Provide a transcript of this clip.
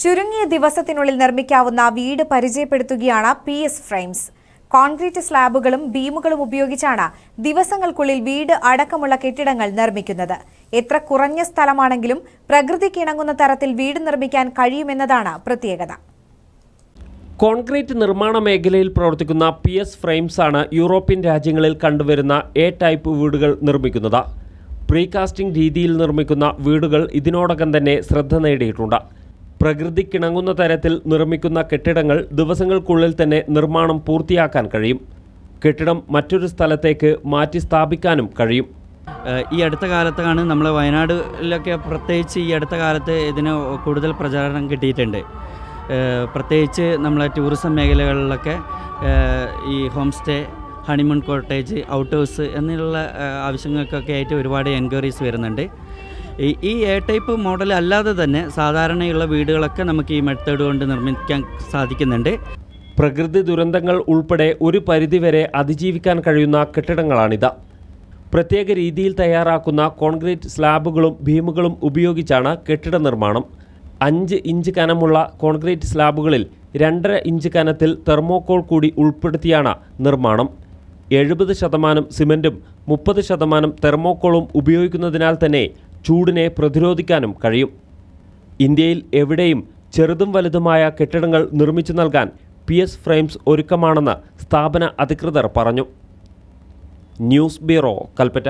ചുരുങ്ങിയ ദിവസത്തിനുള്ളിൽ നിർമ്മിക്കാവുന്ന വീട് പരിചയപ്പെടുത്തുകയാണ് PS ഫ്രെയിംസ്. കോൺക്രീറ്റ് സ്ലാബുകളും ബീമുകളും ഉപയോഗിച്ചാണ് ദിവസങ്ങൾക്കുള്ളിൽ വീട് അടക്കമുള്ള കെട്ടിടങ്ങൾ നിർമ്മിക്കുന്നത്. എത്ര കുറഞ്ഞ സ്ഥലമാണെങ്കിലും പ്രകൃതിക്കിണങ്ങുന്ന തരത്തിൽ വീട് നിർമ്മിക്കാൻ കഴിയുമെന്നതാണ് പ്രത്യേകത. കോൺക്രീറ്റ് നിർമ്മാണ മേഖലയിൽ പ്രവർത്തിക്കുന്ന PS ഫ്രെയിംസ് ആണ് യൂറോപ്യൻ രാജ്യങ്ങളിൽ കണ്ടുവരുന്ന A ടൈപ്പ് വീടുകൾ നിർമ്മിക്കുന്നത്. പ്രീകാസ്റ്റിംഗ് രീതിയിൽ നിർമ്മിക്കുന്ന വീടുകൾ ഇതിനോടകം തന്നെ ശ്രദ്ധ നേടിയിട്ടുണ്ട്. പ്രകൃതിക്കിണങ്ങുന്ന തരത്തിൽ നിർമ്മിക്കുന്ന കെട്ടിടങ്ങൾ ദിവസങ്ങൾക്കുള്ളിൽ തന്നെ നിർമ്മാണം പൂർത്തിയാക്കാൻ കഴിയും. കെട്ടിടം മറ്റൊരു സ്ഥലത്തേക്ക് മാറ്റി സ്ഥാപിക്കാനും കഴിയും. ഈ അടുത്ത കാലത്താണ് നമ്മൾ വയനാട്ടിലൊക്കെ പ്രത്യേകിച്ച് ഈ അടുത്ത കാലത്ത് ഇതിന് കൂടുതൽ പ്രചാരണം കിട്ടിയിട്ടുണ്ട്. പ്രത്യേകിച്ച് നമ്മളെ ടൂറിസം മേഖലകളിലൊക്കെ ഈ home stay, honeymoon cottage, out house എന്നുള്ള ആവശ്യങ്ങൾക്കൊക്കെ ആയിട്ട് ഒരുപാട് എൻക്വയറീസ് വരുന്നുണ്ട്. ഈ A ടൈപ്പ് മോഡൽ അല്ലാതെ തന്നെ സാധാരണയുള്ള വീടുകളൊക്കെ നമുക്ക് ഈ മെത്തേഡ് കൊണ്ട് നിർമ്മിക്കാൻ സാധിക്കുന്നുണ്ട്. പ്രകൃതി ദുരന്തങ്ങൾ ഉൾപ്പെടെ ഒരു പരിധിവരെ അതിജീവിക്കാൻ കഴിയുന്ന കെട്ടിടങ്ങളാണിത്. പ്രത്യേക രീതിയിൽ തയ്യാറാക്കുന്ന കോൺക്രീറ്റ് സ്ലാബുകളും ബീമുകളും ഉപയോഗിച്ചാണ് കെട്ടിട നിർമ്മാണം. 5 ഇഞ്ച് കനമുള്ള കോൺക്രീറ്റ് സ്ലാബുകളിൽ 2.5 ഇഞ്ച് കനത്തിൽ തെർമോകോൾ കൂടി ഉൾപ്പെടുത്തിയാണ് നിർമ്മാണം. 70% സിമൻറ്റും 30% തെർമോകോളും ഉപയോഗിക്കുന്നതിനാൽ തന്നെ ചൂടിനെ പ്രതിരോധിക്കാനും കഴിയും. ഇന്ത്യയിൽ എവിടെയും ചെറുതും വലുതുമായ കെട്ടിടങ്ങൾ നിർമ്മിച്ചു നൽകാൻ PS ഫ്രെയിംസ് ഒരുക്കമാണെന്ന് സ്ഥാപന അധികൃതർ പറഞ്ഞു. News bureau, Kalpetta.